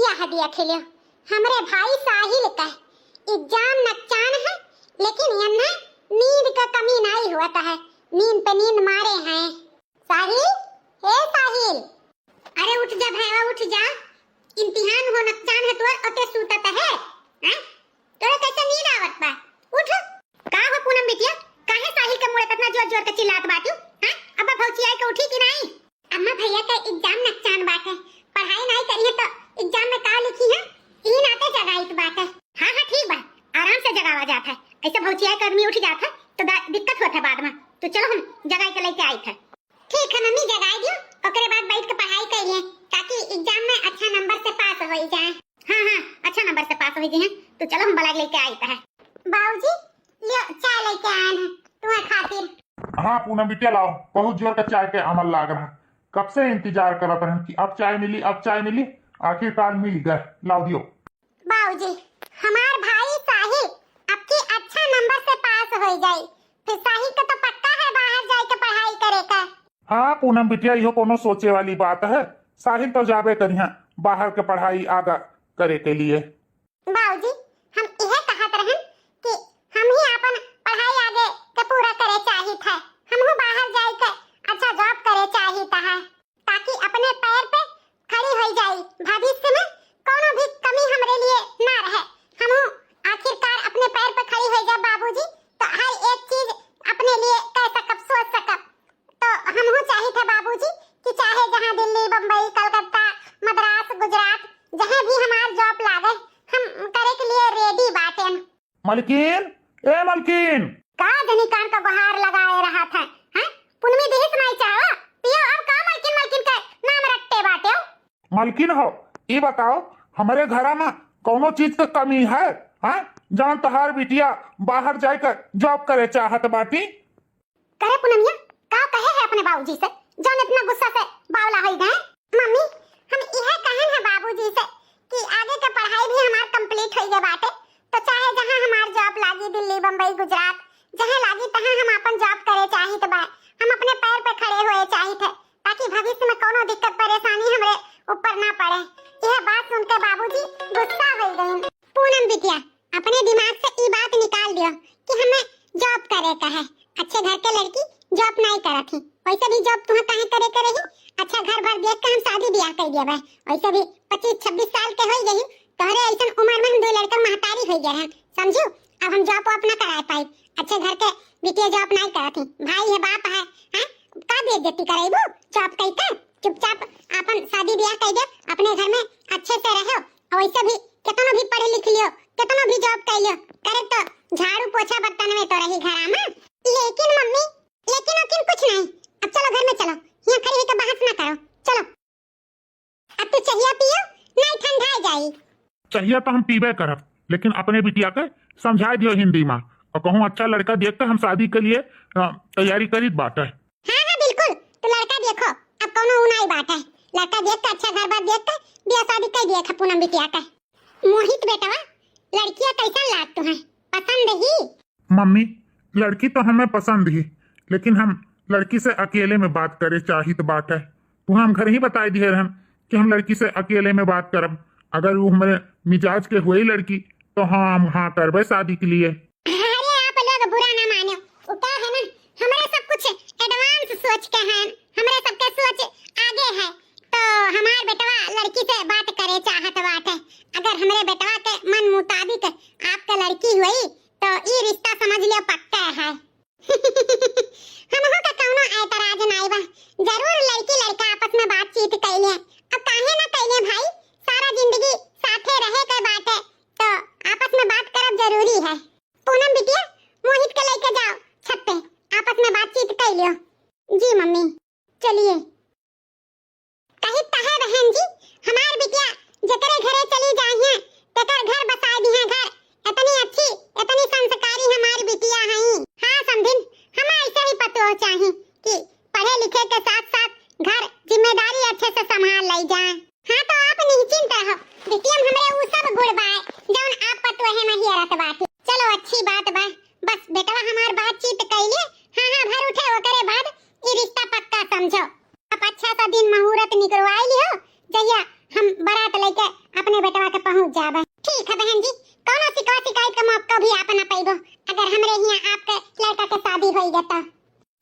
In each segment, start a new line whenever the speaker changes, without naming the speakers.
यह देख लो हमरे भाई साहिल का एग्जाम नकचान है, लेकिन यन्ना नींद का कमी नहीं होता है, नींद पे नींद मारे हैं। साहिल, हे साहिल, अरे उठ जा भैया उठ जा, इम्तिहान हो नकचान है तो अते सूतत है हैं? तोरे कैसे नींद आवत बा? उठ। का हो पूनम बिटिया, काहे साहिल के मुंह इतना जोर जोर के चिल्लात बाटू हैं? अब्बा भौजी आई के उठी कि नहीं? अम्मा भैया का एग्जाम नकचान बाटे, पढ़ाई नहीं करिए तो एग्जाम में का लिखी है ई नाते जगाइत बाटे। हां हां ठीक बा, आराम से जगावा जात है, ऐसे भौजी आई कर्मी उठ जात है तो दिक्कत होत है बाद में। तो चलो हम जगाई के लेके आई थे। ठीक है मम्मी जगाई दियो, ओकरे बाद बैठ के पढ़ाई करिए ताकि एग्जाम में अच्छा नंबर से पास हो जाए। हां हां अच्छा नंबर से पास हो जाए। तो चलो हम बलाग लेके आई थे। बाबूजी ले चाय लेके आए हैं तुम्हारे खातिर।
हाँ पूनम बिटिया लाओ, बहुत जोर का चाय के अमल लाग रहा, कब से इंतजार करत रहे कि अब चाय मिली अब चाय मिली, आखिरकार मिल गए, लाओ दियो।
बाबूजी हमार भाई साहिल आपके अच्छा नंबर से पास हो जाए, फिर साहिल का तो पक्का है बाहर जाए के पढ़ाई करे का।
हाँ पूनम बिटिया यो कोनो सोचे वाली बात है, साहिल तो जाबे करिया बाहर के पढ़ाई आगा करे के लिए।
बाबूजी हम यह कहत रहन कि हम ही अपन पढ़ाई आगे के पूरा करे चाहिए है, हमहु बाहर जाए के अच्छा जॉब करे चाहिए है ताकि अपने पैर पे खड़ी हो जाए, भविष्य में कोनो भी कमी हमरे लिए ना रहे, हमहु आखिरकार अपने पैर पे खड़ी हो जाए बाबूजी, तो हर एक चीज अपने लिए कर सकब सोच सकब। तो हमहु चाहिए थे बाबूजी कि चाहे जहां दिल्ली बम्बई कलकत्ता मद्रास गुजरात जहां भी हमार जॉब लागे हम करे के लिए रेडी बाटे।
मलकिन, ए मलकिन,
का धनिकान का गुहार लगाए रहा था हैं? पुनमी दिहित नहीं चाहो पियो अब का मलकिन मलकिन का नाम रट्टे बाटे हो।
मलकिन हो ये बताओ हमारे घर में कोनो चीज की कमी है हाँ? जान तोहार बिटिया बाहर जाकर जॉब करे चाहत बाटी।
करे पुनमिया का कहे है अपने बाबूजी से जौन इतना गुस्सा से बावला हो गए। मम्मी हम यह कहन है बाबूजी से कि आगे का पढ़ाई भी हमार कंप्लीट हो गए बाटे, तो चाहे जहां हमार जॉब लागी दिल्ली बम्बई गुजरात जहां लागी तहां हम अपन जॉब करे चाहिए बा, हम अपने पैर पे खड़े हुए चाहिए ताकि भविष्य में कोनो दिक्कत परेशानी हमरे ऊपर ना पड़े। यह बात सुनकर बाबूजी गुस्सा हो गए। पूनम बिटिया अपने दिमाग से ये बात निकाल दियो कि हमें जॉब करे का है, अच्छे घर के लड़की जॉब नहीं करत थी, वैसे भी जॉब तुम्हें काहे करे के रही, अच्छा घर भर देख के हम शादी ब्याह कर दिया बा, वैसे भी 25-26 साल के हो गई, तोहरे ऐसा उम्र में हम दो लड़का महतारी हो गए हैं, समझो अब हम जॉब अपना करा पाई, अच्छे घर के बिटिया जॉब नहीं करत थी, भाई है बाप है हैं? का बेइज्जती करेबो जॉब कई का, चुपचाप अपन शादी ब्याह कर दे, अपने घर में अच्छे से रहो, और वैसे भी कितना भी पढ़े लिख लियो कितना भी जॉब कर लियो करे तो झाड़ू पोछा बर्तन में तो रही घर में। लेकिन मम्मी लेकिन कुछ नहीं, अब चलो घर में चलो, यहाँ खड़ी होकर बहस ना करो, चलो अब तो चाहिए पियो नहीं ठंडा जाई।
चाहिए तो हम पीबे करब, लेकिन अपने बिटिया के समझा दियो हिंदी में और कहूँ अच्छा लड़का देख कर हम शादी के लिए तैयारी करी बात है।
हाँ हाँ बिल्कुल, तो लड़का देखो अब कोनो उनाई बात है, लड़का देख कर अच्छा घर बार देख कर ब्याह शादी कर दिया पूनम बिटिया का। मोहित बेटवा लड़कियां कैसा लाग तू है पसंद ही?
मम्मी लड़की तो हमें पसंद ही, लेकिन हम लड़की से अकेले में बात करे चाहिए बात है, वो हम घर ही बताई दिए हम कि हम लड़की से अकेले में बात करब, अगर वो हमारे मिजाज के हुई लड़की तो हाँ हम हाँ करबे शादी के लिए।
अरे आप लोग बुरा ना मानो, क्या है ना हमारे सब कुछ एडवांस सोच के हैं, हमारे सबके सोच आगे है, तो हमारे बेटवा लड़की से बात करे चाहत बात है, अगर हमारे बेटवा के मन मुताबिक आपका लड़की हुई तो ये रिश्ता समझ लियो पक्का है। हमहु का कौनो ऐतराज नहीं बा, जरूर लड़की लड़का आपस में बातचीत कैले, अब काहे ना कैले भाई, सारा जिंदगी साथे रहे के बात है तो आपस में बात करब जरूरी है। पूनम बिटिया मोहित के लेके जाओ छत पे, आपस में बातचीत कर लियो। जी मम्मी चलिए। कही तहे बहन जी हमार बिटिया जाबा। ठीक है बहन जी, कोनो शिकायत का मौका भी आप ना पाइबो अगर हमरे यहाँ आपके लड़का के शादी होई गता।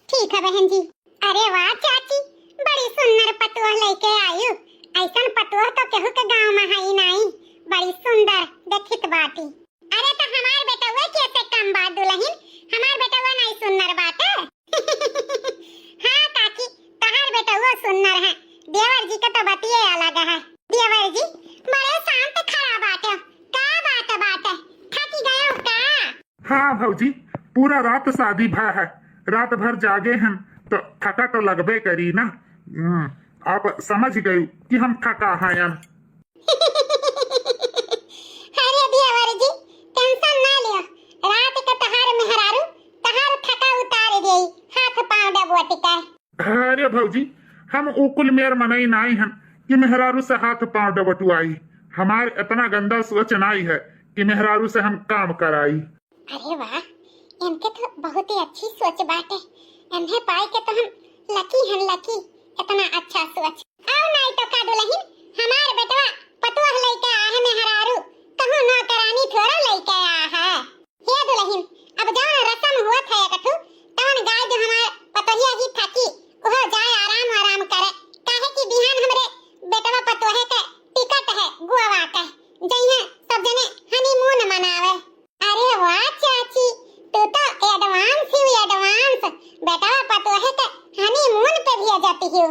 ठीक है बहन जी। अरे वाह चाची, बड़ी सुंदर पतोह लेके आयु। ऐसन पतोह तो केहू के गांव में है नहीं। बड़ी सुंदर देखित बाटी। अरे तो हमार बेटवा कैसे कम बात दुल्हन, हमार बेटवा नहीं सुंदर बात है। हाँ काकी, तहार बेटवा सुंदर है। देवर जी का तो बतिये अलग है। देवर जी बड़े शांत खड़ा बाटे। का बात है, थकी गए हो का?
हाँ भौजी, पूरा रात शादी भा है, रात भर जागे हम तो थका तो लगबे करी ना। आप समझ गए कि हम थका हैं।
अरे देवर जी टेंशन ना लियो, रात का तहार मेहरारू तहार थका उतार देई, हाथ पांव दबोटी का।
अरे भौजी, हम उकुल मेर मनई नाई हन कि मेहरारू से हाथ पांव दबटुआई। हमार इतना गंदा सोच नाई है कि मेहरारू से हम काम कराई।
अरे वाह, इनके तो बहुत ही अच्छी सोच बात है। इन्हें पाई के तो हम लकी हैं, लकी। इतना अच्छा सोच। आओ नहीं तो का दुल्हन, हमार बेटवा पतोह लेके आ है मेहरारू, कहूं नौकरानी थोड़ा लेके आ है। हे दुल्हन, अब जान रस्म हुआ था एकठू, तवन गाय जो हमार पतोहिया ही थकी, ओहो जाए आराम करे। काहे कि बिहान हमरे बेटवा पतोहे के टिकट है गोवा का, जइहे सब जने हनीमून मनावे। अरे वाह चाची, तू तो एडवांस ही एडवांस। बेटवा पतोहे के हनीमून पे भी जाती हो।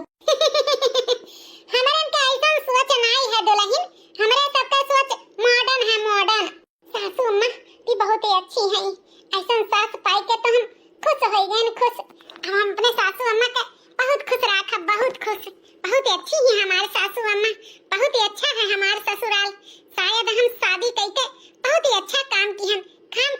हमारे का ऐसा सोच नहीं है दुल्हन, हमारे सबका सोच मॉडर्न है, मॉडर्न। सासू अम्मा भी बहुत ही अच्छी है। ऐसा सास पाई के तो हम खुश हो गए, खुश। हम अपने सासू अम्मा के बहुत खुश रखा, बहुत खुश। बहुत ही अच्छी है हमारे सासू अम्मा, बहुत ही अच्छा है हमारा ससुराल। शायद हम शादी करके बहुत ही अच्छा काम की हम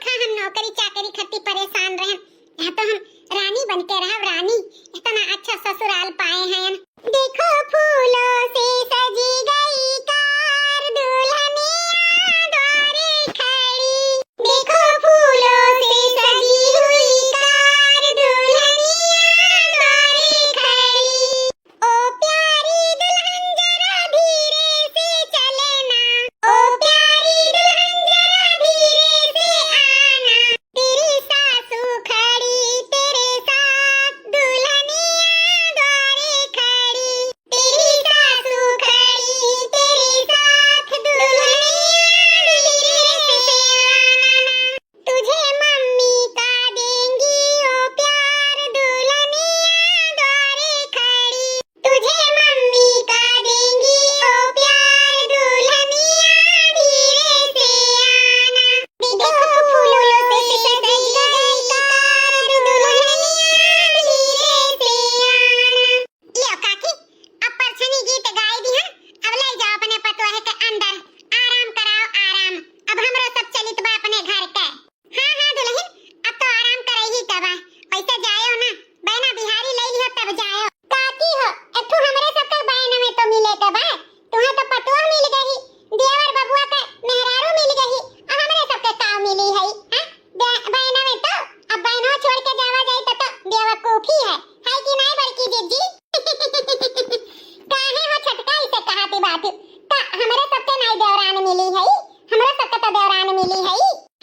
हम नौकरी चाकरी खत्ती परेशान रहे, यहाँ तो हम रानी बन के रहा, रानी। इतना अच्छा ससुराल पाए हैं। देखो फूलों से सजी गई कार, दुल्हनिया द्वारे खड़ी। देखो फूलों से सजी हुई कार, दुल्हनिया द्वारे खड़ी। ओ प्यारी दुल्हन जरा धीरे से चले ना, ओ प्यारी दुल्हन जरा धीरे से आना। तेरी सासू खड़ी तेरे साथ, दुल्हनिया द्वारे खड़ी। तेरी सासू खड़ी तेरे साथ, दुल्हनिया धीरे से आना। तुझे मम्मी का देंगी ओ प्यार, दुल्हनिया द्वारे खड़ी। तुझे मम्मी का देंगी ओ प्यार, दुल्हनिया धीरे से आना। देखो फूलों से सजी गई कार, दुल्हनिया धीरे से आना। लियो काकी, अब परछनी गीत गाई दी है, अब ले जाओ अपने पतोहे के अंदर, आराम कराओ आराम। अब हमरो सब चलित बा अपने घर के। हाँ दुल्हन, अब तो आराम करे ही तबा, वैसे जायो ना, बहना बिहारी ले लियो तब जायो। काकी हो, एठू हमरे सबके बहन में तो मिले के बा, तुम्हें तो पतोह मिल गई, देवर बबुआ के मेहरारू मिल गई, और हमरे सबके काव मिली है। बहना में तो अब बहनों छोड़ के जावा जाए तो बेवकूफी है कि नहीं बड़की जीजी? काहे हो छटका इसे कहती बात, ता हमरे सबके नहीं देवरान मिली है, हमरे सबके तो देवरान मिली है।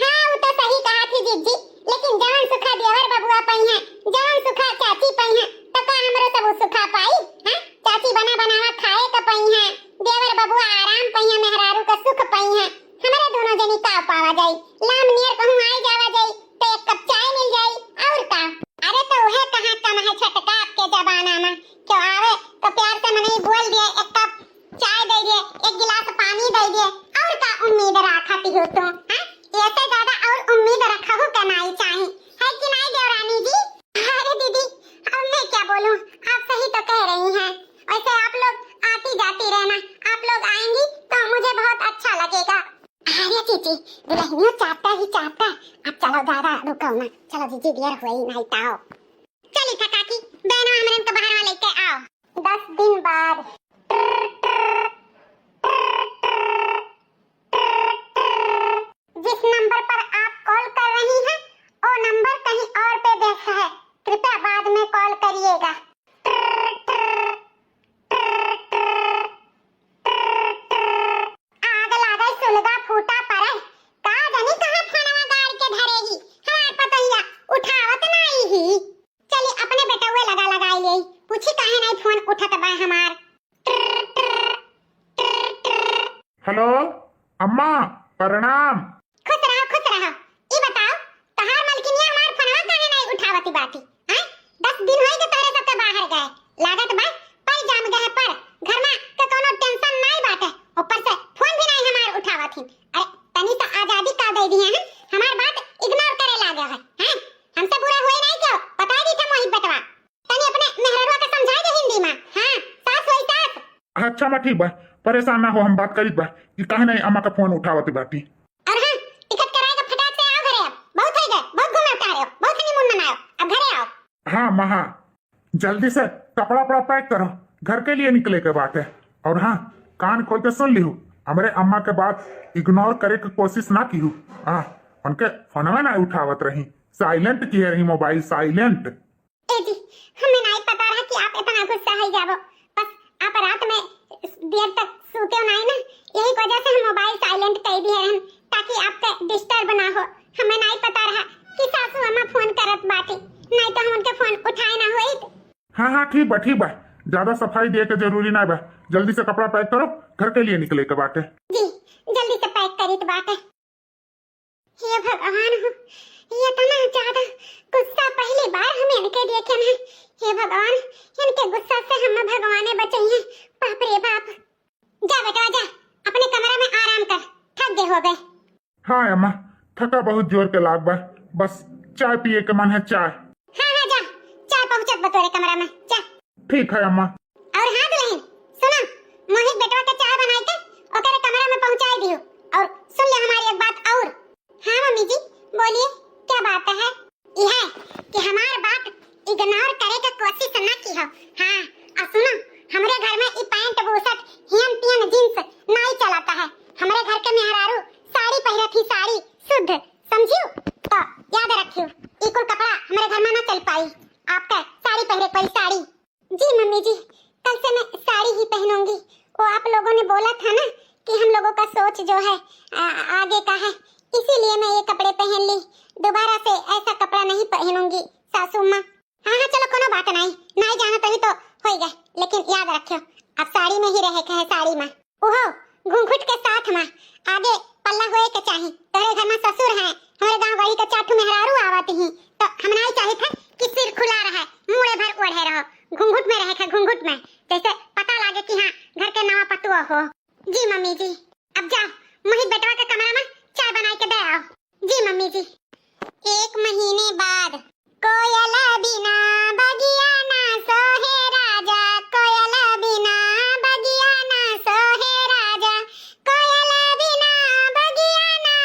हाँ वो तो सही कहा थी जीजी, लेकिन जवन सुखा देवर बबुआ पई है, जवन सुखा चाची पई है, तो का हमरे सब सुखा पाई? हां, चाची बना बनावा खाए का पई है, देवर बबुआ आराम पई है, मेहरारू का सुख पई है, हमरे दोनों जनी का पावा जाई, लाम नियर कहूं आई जावा जाई तो एक कप चाय मिल जाई और का। अरे तो वह कहां कम है छटका आपके जमाना में, क्यों आवे तो प्यार से मने बोल दिए, एक कप चाय दे दिए, एक गिलास पानी दे दिए, और का उम्मीद रखती हो तुम? हां, ऐसे ज्यादा और उम्मीद रखो कमाई चाहिए है कि नहीं देवरानी जी? अरे दीदी, अब मैं क्या बोलूं, आप सही तो कह रही हैं। वैसे आप लोग आती जाती रहना, आप लोग आएंगी तो मुझे बहुत अच्छा लगेगा। अरे जीजी, दुल्हनियों चाहता ही चाहता। अब चलो ज्यादा रुको ना, चलो जीजी देर हुई नहीं ताओ। चली था काकी, बहनों हमरन को बाहर लेके आओ। 10 दिन बाद जिस नंबर पर आप कॉल कर रही हैं, वो नंबर कहीं और पे व्यस्त है, कृपया बाद में कॉल करिएगा। आग लागा सुलगा फूटा पड़े का जानी कहां फोनवा गाड़ के धरेगी हमार पतैया उठावत नहीं ही। चली अपने बेटवे लगा ले पूछी काहे नहीं फोन उठत बा हमार।
हेलो अम्मा प्रणाम।
खुश रहो ई बताओ तहार मलकिनिया हमार फोनवा काहे नहीं उठावती बाटी हैं। 10 दिन होई के तोरे सबके बाहर गए लागत बा पर जाम गए पर घर में के कोनो टेंशन नहीं बाटे ऊपर से फोन भी नहीं हमार उठावत ही। अरे तनी सा आजादी का दे दिए हैं हमार बात इग्नोर करे लागे है हैं। हमसे बुरा हुए नहीं क्यों बता दी थे मोहित बेटवा तनी अपने मेहरवा के समझाई दे हिंदी में। हां सास होई सास।
अच्छा मैं ठीक बा परेशान ना हो हम बात करी बा कि काहे नहीं अम्मा का फोन उठावती बाटी।
और हां टिकट कराएगा फटाक से आओ घरे अब बहुत हो गए बहुत घूमे उठा रहे हो बहुत हनीमून मनाओ अब घरे आओ।
हाँ महा जल्दी से कपड़ा वपड़ा पैक करो घर के लिए निकले के बात है। और हाँ कान खोल के सुन लिहू हमारे अम्मा के बात इग्नोर करे की कोशिश ना की हूँ। हाँ उनके फोनवा ना उठावत रही साइलेंट किए रही मोबाइल साइलेंट।
ए जी हमें नहीं पता रहा कि आप इतना गुस्सा हो जाओ बस आप रात में देर तक सोते हो नहीं ना यही वजह से हम मोबाइल साइलेंट कर दिए हैं ताकि आपके डिस्टर्ब ना हो। हमें नहीं पता रहा कि सासू अम्मा फोन करत बाटी नहीं तो हम उनके फोन उठाए ना होई।
हाँ ठीक बा ज्यादा सफाई दिए के जरूरी ना बा जल्दी से कपड़ा पैक करो घर के लिए निकले के बात है।
जी जल्दी से पैक करी तो बात है। हे भगवान ये इतना ज्यादा गुस्सा पहली बार हम इनके देखे ना। हे भगवान इनके गुस्सा से हम भगवाने बचाइए बाप रे बाप। जा बेटा जा अपने कमरे में आराम कर थक गए हो गए।
हाँ अम्मा थका बहुत जोर के लाग बा बस चाय पिए के मन है चाय।
हाँ जा चाय पहुंचत बतोरे कमरा में जा।
ठीक है अम्मा।
और हाँ दुल्हन सुनो मोहित बेटवा के चाय बनाई के ओकरे कमरा में पहुंचाई दियो। और सुन ले हमारी एक बात और। हाँ मम्मी जी बोलिए क्या बात है। यह कि हमार बात इग्नोर करे के कोशिश न की हो। हाँ और सुनो हमरे घर में ई पैंट बूशर्ट हियन पियन जींस नहीं चलाता है। हमरे घर के मेहरारू साड़ी पहनत ही साड़ी शुद्ध समझियो तो याद रखियो ई कुल कपड़ा हमरे घर में ना चल पाई आपका साड़ी पहने कोई साड़ी। जी मम्मी जी कल से मैं साड़ी ही पहनूंगी। वो आप लोगों ने बोला था ना कि हम लोगों का सोच जो है आगे का है इसीलिए मैं ये कपड़े पहन ली दोबारा से ऐसा कपड़ा नहीं पहनूंगी सासू माँ। हाँ चलो कोनो बात नहीं जाना तभी तो हो गए लेकिन याद रखियो अब साड़ी में ही रहे के है साड़ी में ओहो घूंघट के साथ में आगे पल्ला होए के चाहिए। तेरे घर में ससुर है हमारे गांव गली के चाठू मेहरारू आवत ही तो हम नहीं चाहे थे कि सिर खुला रहे मुड़े भर ओढ़े रहो घूंघट में रहे घूंघट में जैसे पता लगे कि हाँ घर के नवा पतुआ हो। जी मम्मी जी अब जाओ मोहित बेटवा के कमरा में चाय बना के दे आओ। जी मम्मी जी। 1 महीने बाद कोयल बिना बगिया ना सोहे राजा कोयल बिना बगिया ना सोहे राजा कोयल बिना बगिया ना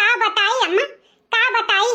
का बताई अम्मा, का बताई।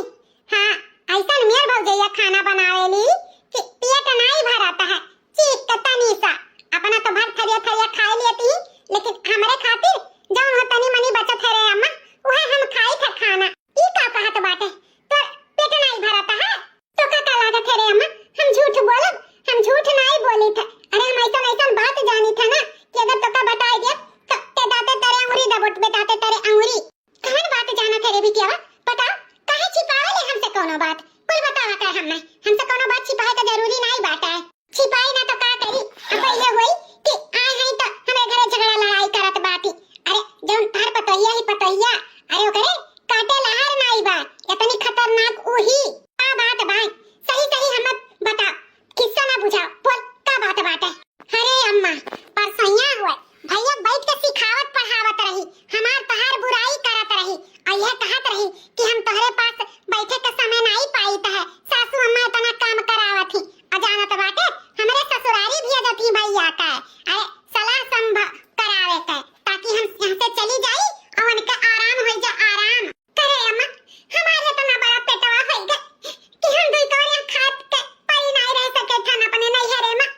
हाँ, ऐसा मेर भौजैया खाना बनावेली कि पेट नहीं भरता है, चीख के तनी सा। अपना तो भर थरिया थरिया खा लेती, लेकिन हमरे खातिर जौन हो तनी मनी बचत है रे अम्मा, वह हम खाई था खाना। ई का कहत बाटे तो पेट नहीं भरता है, तो का लागत है रे अम्मा। हम झूठ बोलब, हम झूठ नहीं बोली थे। अरे हम ऐसा ऐसा बात जानी था ना कि अगर तो का बताई दे तो ते दाते तेरे अंगूरी दबोट बेटाते तेरे अंगूरी। कौन बात जाना तेरे बिटिया, बता काहे छिपावे ले हमसे कोनो बात, कुल बतावा कर हमने। हमसे कोनो बात छिपाए का जरूरी नहीं बात है, छिपाई ना तो का करी। अब ये होई कि आए हैं तो हमारे घरे झगड़ा लड़ाई करत बाटी। अरे जौन तार पतोहिया ही पतोहिया, अरे ओकरे काटे लहार नहीं बा, इतनी खतरनाक उही का बात बा। सही सही हम बता, किस्सा ना बुझाओ, बोल का बात बाटे। अरे अम्मा परसैया हुए भैया बैठ के सिखावत पढ़ावत रही, हमार तहार बुराई करत रही और यह कहत रही कि हम तोहरे पास बैठे के समय नहीं पाईत है। सासू अम्मा इतना काम करावत थी, अजानत बाटे हमरे ससुरारी भेजत थी भैया का, अरे सलाह संभव करावे के, ताकि हम यहाँ से चली जाई और उनका आराम हो जा आराम करे। अम्मा हमारे तो ना बड़ा पेटवा हो गए कि हम दुई कौर यहाँ खात के परी नहीं रह सके था अपने नैहरे में।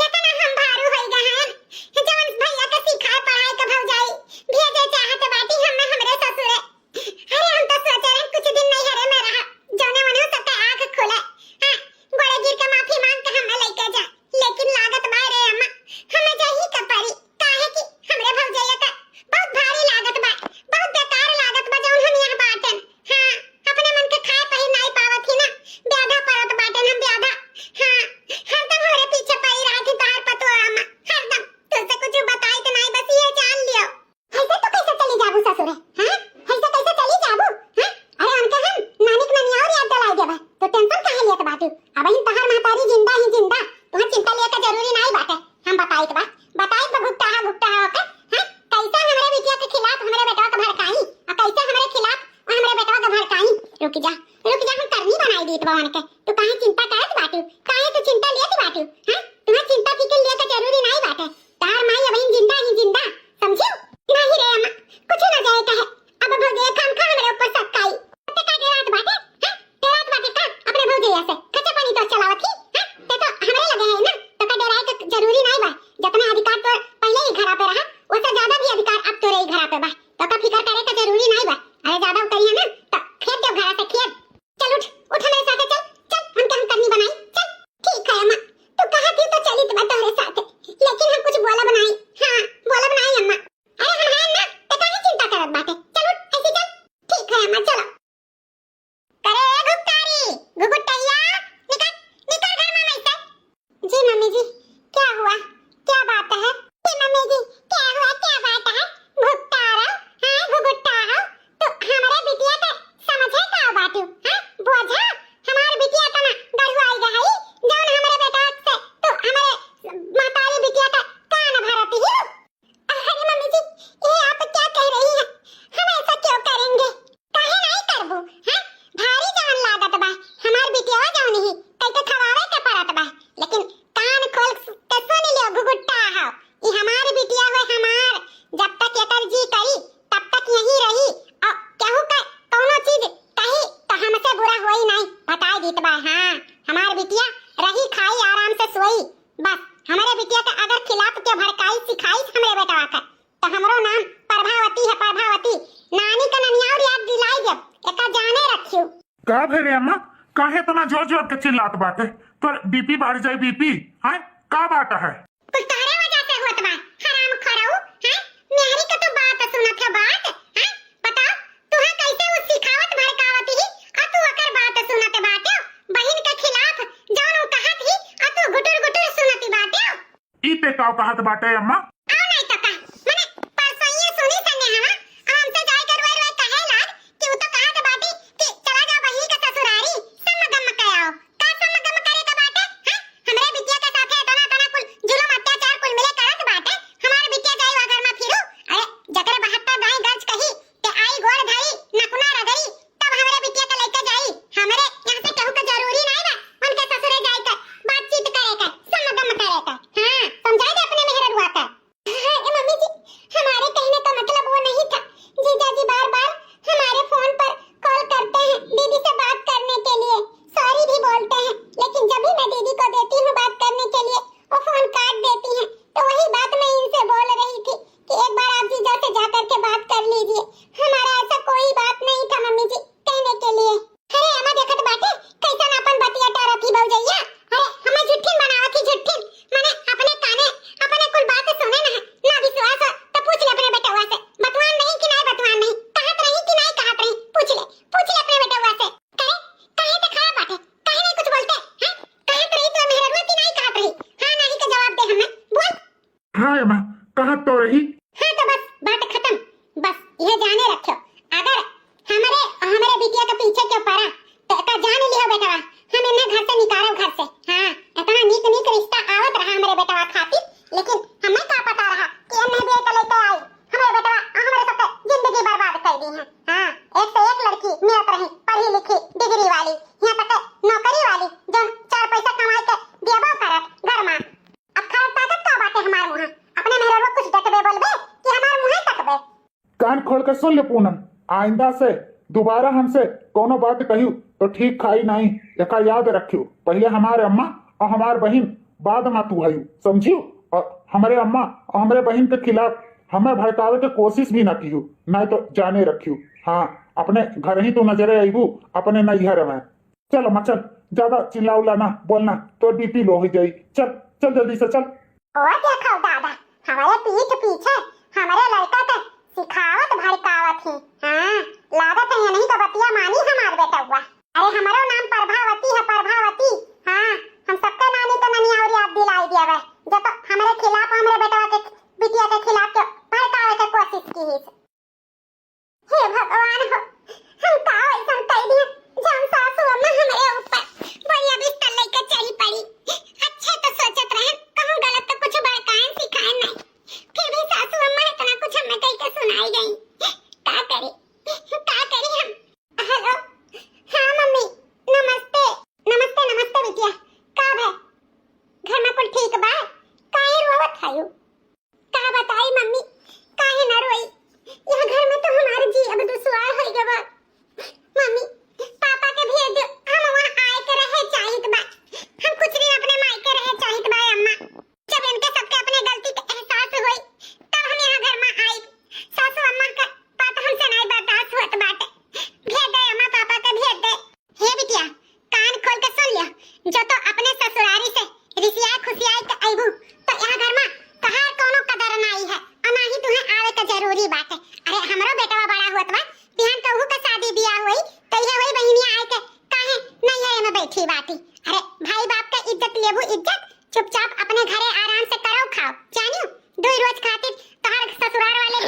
इतना हम भारू हो गए हैं जवन भैया के सिखाए पढ़ाई के भौजाई भेजे चाहत बाटी हम हमरे ससुरे। अरे हम तो सोचे रहे कुछ दिन नैहरे में रहा, जौने मने सके आंख खुले, हां गोड़े गिर के माफी मांग के हमें लेके जा, लेकिन लागत बा रे अम्मा हमें जही के परी। काहे कि हमरे भौजैया का बहुत भारी लागत बा, बहुत बेकार लागत बा जौन हम यहाँ बाटन। हां अपने मन के खाए पही नहीं पावत ही ना, ब्याधा परत बाटन हम ब्याधा। हां हरदम हमरे पीछे पड़ी रहती तार पतो अम्मा, हरदम तुझसे कुछ बताई तो नहीं, बस ये जान लियो। ऐसे तो कैसे चली जाबू ससुरे, हां ऐसे कैसे चली जाबू। हां अरे हमके हम नानिक मनी और याद दिलाई देबे तो टेंशन काहे लेत बाटू। अब इन तहार महतारी जिंदा ही जिंदा, तुहे चिंता लेके जरूरी नहीं बाटे। हम बताई तो बताई तो भुगता है ओके। हां कैसे हमरे बिटिया के खिलाफ हमरे बेटवा के भड़काई और कैसे हमरे खिलाफ हमरे बेटवा के भड़काई। रुक जा हम करनी बनाई दीत बवन के, तू काहे चिंता करत बाटू, काहे तू चिंता लेत बाटू। हां तुम्हें चिंता फिकर लेके जरूरी नहीं बाटे, तार माई अब जिंदा ही जिंदा, समझियो। नहीं रे अम्मा कुछ ना जाए कहे, अब भौजैया खाम खा हमरे ऊपर सकाई ते का डेरात बाटे। हां डेरात बाटे का अपने भौजैया से खचा पानी तो चलावत ही। हां ते तो हमरे लगे है ना, तो का डेराए के जरूरी नहीं बा। जितना अधिकार तो पहले ही घर पे रहा, उससे ज्यादा भी अधिकार अब तो रही घर पे बा, तो का फिकर करे का जरूरी नहीं बा। अरे ज्यादा करिए ना तो खेत दो घर से खेत। चल उठ मेरे साथ चल चल, हम करनी बनाई चल। ठीक है अम्मा तू कहा थी तो चली तो तुम्हारे साथ, लेकिन हम कुछ बोला बनाई। हां बोला बनाई अम्मा। अरे हम है ना तो काहे चिंता करत बाटे, चल ऐसे चल। ठीक है अम्मा चलो। करे गुप्तारी गुगुटैया निकल निकल घर में मैं से। जी मम्मी जी क्या हुआ, क्या बात है। जी मम्मी जी क्या हुआ, क्या बात है। भुगता रहो, हां भुगता हो तो हमारे बिटिया के समझे का बाटू। हां बोझा हमार बिटिया का ना डरवाई गई जौन हमरे बेटा से तो हमारे महतारी बिटिया का कान भरती हो। अरे मम्मी जी ये आप क्या कह रही हैं, हम ऐसा क्यों करेंगे, काहे नहीं करबू। हां भारी जान लागत बा हमार बिटिया जौन ही कई तो खवावे के परत बा, लेकिन कान खोल के सुन लियो गुगुट्टा हो, ये हमार बिटिया हो हमार। जब तक एकर जी करी तब तक यही रही और केहू का कोनो चीज कही तो हमसे बुरा होई नहीं, बताई दीत बा। हां हमार बिटिया रही खाई आराम से सोई, बस हमारे बिटिया का अगर खिलाफ के भड़काई सिखाई हमरे बेटवा का तो हमरो नाम प्रभावती है, प्रभावती। नानी का ननिया और याद दिलाई जब एका जाने रखियो।
का भेरे अम्मा काहे तना जोर जोर के चिल्लात बाटे, पर बीपी बढ़ जाए बीपी। हां का बात है,
कुछ तारे वजह से होत बा हराम खराऊ। हां मेहरी का तो बात सुनत है बात। हां बता तुहे कैसे उस सिखावत भड़कावत ही आ तू अकर बात सुनत बाटे, बहन के खिलाफ जौन कहत ही आ तू गुटुर गुटुर सुनती बाटे।
ई ते का कहत बाटे अम्मा, खोल कर सुन ले पूनम, आइंदा से दोबारा हमसे कोनो बात कहियो तो ठीक खाई नहीं, एक याद रखियो। पहले हमारे अम्मा और हमारे बहन, बाद में तू हयू, समझियो। और हमारे अम्मा और हमारे बहन के खिलाफ हमें भड़कावे के कोशिश भी ना कियो, नहीं तो जाने रखियो। हाँ, अपने घर ही तू नजरे आईबू, अपने नैहर में। चल अम्मा चल, ज्यादा चिल्ला उल्ला ना बोलना, तो बीपी लो हो जाई। चल चल जल्दी से चल।
और क्या खाओ दादा, हमारे पीठ पीछे हमारे लड़का के सिखावत भड़कावत ही। हाँ, लागत है नहीं तो बतिया मानी हमार बेटा हुआ। अरे हमारो नाम प्रभावती है, प्रभावती। हाँ, हम सबके नानी तो ननी और याद दिलाई दिया वे, जब तो हमारे खिलाफ, हमारे बेटवा के बिटिया के खिलाफ जो भड़कावे के कोशिश की है। हे भगवान हो, हम का ऐसा कह दिए जब सासू अम्मा हमारे ऊपर बढ़िया बिस्तर लेकर चली पड़ी। अच्छे तो सोचत रहे कहूं गलत तो कुछ भड़काएं सिखाएं नहीं, फिर भी सासू अम्मा इतना कुछ हमें कह के सुनाई गई। का करे हम। हेलो, हाँ मम्मी, नमस्ते नमस्ते नमस्ते बिटिया, का है घर में कुल ठीक बा? काहे रोवत हयू? का बताई मम्मी, काहे न रोई? यह घर में तो हमारे जी अब दुश्वार हो गया बा। मम्मी, पापा के भेज दो, हम वहां आए के रहे चाहित बा। हम कुछ दिन अपने मायके रहे चाहित बा अम्मा। जब इनके सबके अपने गलती का एहसास होई तब हम यहाँ घर में आई। सासू अम्मा का बात हमसे नहीं बर्दाश्त होत बाटे। भेज दे अम्मा, पापा के भेज दे। हे बिटिया, कान खोल के सुन लियो, जो तो अपने ससुरारी से रिसिया खुशियाई के आईबू तो यहाँ घर में कहार कोनो कदर नहीं है, और ना ही तुम्हें आवे का जरूरी बात है। अरे हमरो बेटवा बड़ा हुआ बा, बिहान तो का शादी बियाह हुई तो ये वही बहनिया आए के काहे नैहरे में बैठी बाटी। अरे भाई बाप का इज्जत लेबू इज्जत, चुपचाप अपने घरे आराम से करो खाओ, जानियो। दो रोज खातिर तोहर ससुराल वाले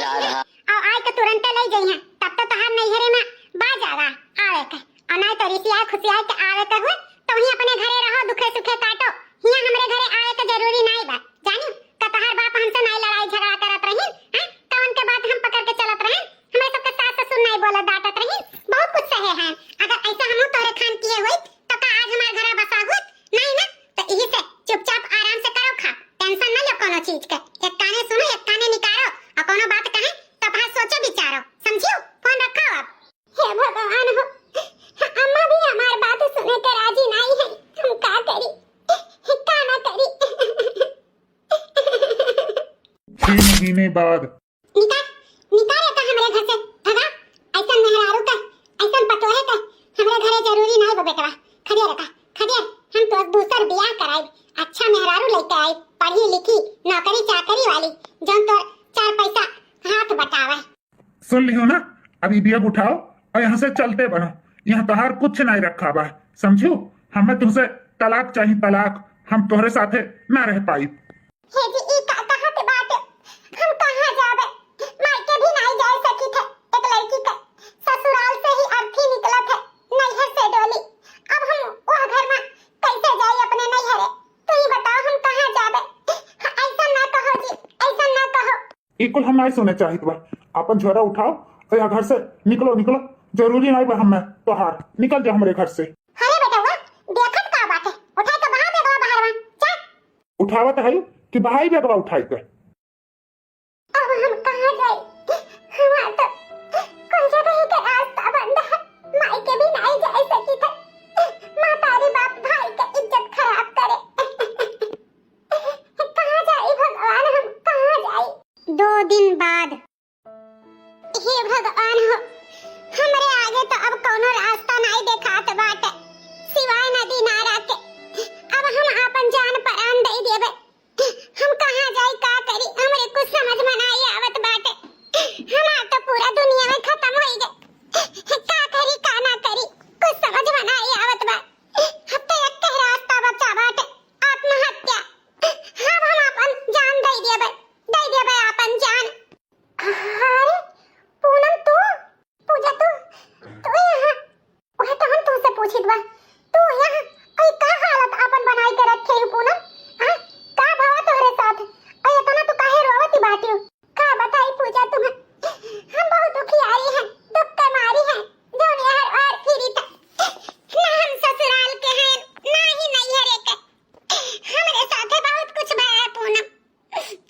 और आए के तुरंत ले जइहा, तब तो तोहर नैहरे में बाजागा आवे के, और ना तो रिसिया खुशियाई के आवे के हुए तो ही अपने घरे रहो, दुखे सुखे काटो। हिया हमरे घरे आवे के जरूरी नहीं बा, जानियो। का तोहर बाप हमसे नहीं लड़ाई झगड़ा करत रही हैं, तो उनके बात हम पकड़ के चलत रहे। हमें सबके सास ससुर नहीं बोलत डांटत रही, बहुत कुछ सहे हैं। अगर ऐसा हम तोरे खान किए हुए तो का आज हमारे घर बसा हुआ नहीं ना, तो यही से चुपचाप आराम से करो खा, टेंशन ना लो कोनो चीज के। एक काने सुनो, एक काने निकालो, और कोनो बात कहे तो फिर सोचो विचारो, समझियो। फोन रखो अब। हे भगवान हो, अम्मा भी हमारी बात सुने के राजी नहीं है, हम का करी, का ना करी।
6 महीने बाद
निकाल का हमरे घर से भगा। ऐसा मेहरारू का, ऐसा पतोहे का हमरे घरे जरूरी नहीं बा बेटवा। खदिया रखा, खदिया हम तो दूसर बियाह कराई, अच्छा मेहरारू लेके आई, पढ़ी लिखी नौकरी चाकरी वाली, जौन तो 4 पैसा हाथ बटावे।
सुन लियो ना, अभी बैग उठाओ और यहाँ से चलते बनो। यहाँ तोहार कुछ नहीं रखा बा, समझियो। हमें तुमसे तलाक चाहिए, तलाक। हम तोहरे साथे ना रह पाई।
हे जी, ई कहाँ के बात? हम कहाँ जावे? मायके भी नहीं जा सकी थे। एक लड़की के ससुराल से ही अर्थी निकला थे, नैहर से डोली। अब हम वह घर में कैसे जाए अपने नैहरे? तू ही बताओ, हम कहाँ जावे? ऐसा ना कहो जी, ऐसा ना कहो।
इकुल हम नहीं सुने चाहिए बा। अपन झोरा उठाओ और यहाँ घर से निकलो, निकलो। जरूरी नहीं बा हमें तोहार, निकल जा हमारे घर से।
अरे बेटा हुआ, देखत का बात है? उठाई तो बाहर बेगवा बाहर में, जा।
उठावत है कि भाई बेगवा उठाई कर।
अब हम कहाँ जाए? हमारा तो कोई जगह ही का रास्ता बंद है, मायके भी नहीं जा सकी थे। मातारी बाप भाई का इज्जत खराब करे। कहाँ जाए भगवान, हम कहाँ जाए? 2 दिन बाद। हे भगवान हो, हमरे आगे तो अब कोनो रास्ता नहीं देखात बाटे, सिवाय नदी नारा के। अब हम अपन जान परान दे देबे। हम कहाँ जाई, का करी, हमरे कुछ समझ में नहीं आवत बाटे। हमार तो पूरा दुनिया में खत्म हो गए। का करी, का ना करी, कुछ समझ में नहीं आवत बा। अब तो एक ही रास्ता बचा बाटे, आत्महत्या। अब हम अपन जान दे देबे अपन जान। अरे पूनम, तू पूजा, तू यहाँ? वह तो हम तुझसे पूछित बा, तू यहाँ ऐ का हालत अपन बनाई के रखे हो पूनम? हां, का भावा तोहरे साथ? ऐ इतना तू काहे रोवती बाटी? का बताई पूजा तुम्हें? हम बहुत दुखियारी हैं, दुख के मारी हैं, जोन यार और फिरी था। ना हम ससुराल के हैं, ना ही नैहरे के। हमरे साथे बहुत कुछ बा पूनम।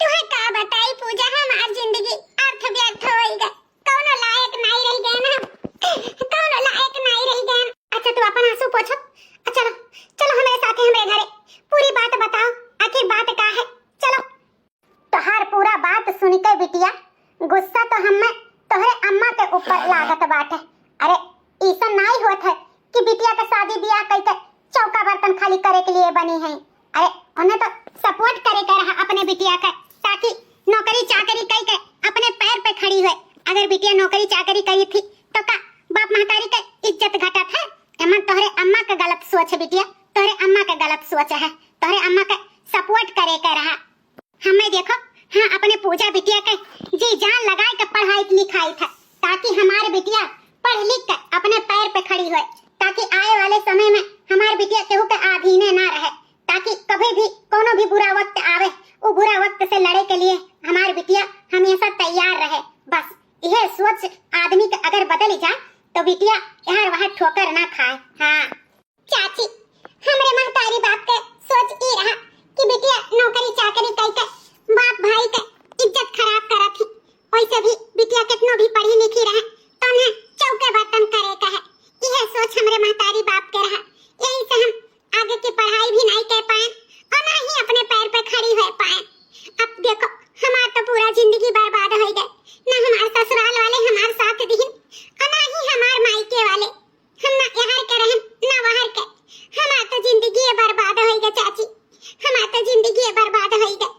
तुम्हें का बताई पूजा, हमार जिंदगी अर्थ व्यर्थ होई गई। कौन बियाह करके चौका बर्तन खाली करे के लिए बनी है। अरे उन्हें तो सपोर्ट करे के रहा अपने बिटिया का, ताकि नौकरी चाकरी करके अपने पैर पे खड़ी हुए। अगर बिटिया नौकरी चाकरी करी थी तो का बाप महतारी का इज्जत घटत है? एमन तोहरे अम्मा का गलत सोच है बिटिया, तोहरे अम्मा का गलत सोच है। तोहरे अम्मा का सपोर्ट करे के रहा। हमें देखो, हाँ अपने पूजा बिटिया के जी जान लगाए के पढ़ाई लिखाई था, ताकि हमारे बिटिया पढ़ लिख कर अपने पैर पे खड़ी हुए, ताकि आए वाले समय में हमारे बिटिया केहू के अधीने ना रहे, ताकि कभी भी कोनो भी बुरा वक्त आवे, वो बुरा वक्त से लड़े के लिए हमारी बिटिया हमेशा तैयार रहे। बस यह सोच आदमी का अगर बदल जाए तो बिटिया यहाँ वहाँ ठोकर ना खाए। हाँ चाची, हमरे महतारी बाप के सोच ई रहा कि बिटिया नौकरी चाकरी करके बाप भाई के इज्जत खराब करत थी। वैसे भी बिटिया कितनो भी पढ़ी लिखी रहे तो उन्हें चौके बर्तन करे का है। यह सोच हमरे महतारी बाप के रहा। यही से हम आगे की पढ़ाई भी नहीं कर पाए और ना ही अपने पैर पे खड़ी हो पाए। अब देखो हमारा तो पूरा जिंदगी बर्बाद हो गई। ना हमारे ससुराल वाले हमारे साथ दिहिन और ना ही हमारे मायके वाले। हम ना यहाँ के रहें ना वहाँ के। हमारा तो जिंदगी बर्बाद हो गई चाची, हमारा तो जिंदगी बर्बाद हो गई।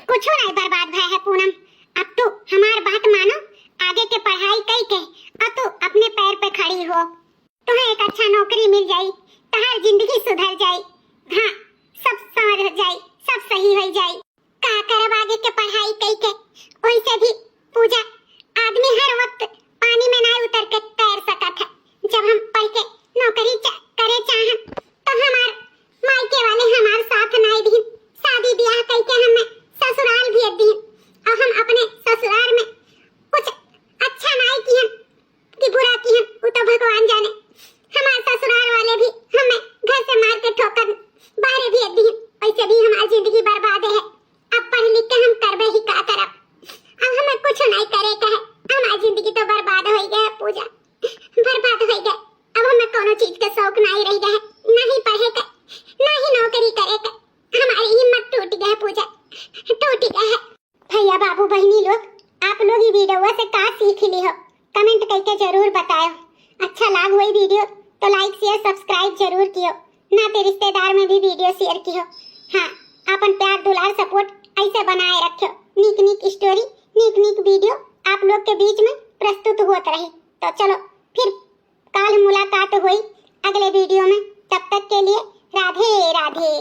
कुछ नहीं बर्बाद भया है पूनम। अब तो हमारी बात मानो, आगे के पढ़ाई करके अब तो अपने पैर पे खड़ी हो, तुम्हें एक अच्छा नौकरी मिल जाई, तुम्हारी जिंदगी सुधर जाई। हाँ सब समझ जाई, सब सही हो जाई। का करब आगे के पढ़ाई करके? वैसे भी पूजा आदमी हर वक्त पानी में ना उतर के तैर सकत है। जब हम पढ़ के नौकरी करे चाहन तो हमार मायके वाले हमारे साथ नहीं दिन, शादी ब्याह करके हमें ससुराल भेज दिन और हम अपने ससुराल में कुछ अच्छा नहीं किए कि बुरा किए, वो तो भगवान जाने। हमारे ससुराल वाले भी हमें घर से मार के ठोकर बाहर भेज दिए। वैसे भी हमारी जिंदगी बर्बाद है। अब पढ़ लिख के हम करबे ही का करब? अब हमें कुछ नहीं करे का है। हमारी जिंदगी तो बर्बाद हो गई है पूजा, बर्बाद हो गई। अब हमें कोनो चीज का शौक नहीं रह गया है, ना ही पढ़े का ना ही नौकरी करे का। हमारी हिम्मत टूट गई है पूजा, टूट गई है। भैया बाबू बहनी लोग, आप लोग ये वीडियो से का सीख ली हो कमेंट करके जरूर बताओ। अच्छा लगा हुई वीडियो तो लाइक शेयर सब्सक्राइब जरूर कियो, ना ते रिश्तेदार में भी वीडियो शेयर कियो। हाँ अपन प्यार दुलार सपोर्ट ऐसे बनाए रखो। नीक नीक स्टोरी नीक नीक वीडियो आप लोग के बीच में प्रस्तुत होत रही। तो चलो फिर कल मुलाकात हुई अगले वीडियो में। तब तक के लिए राधे राधे।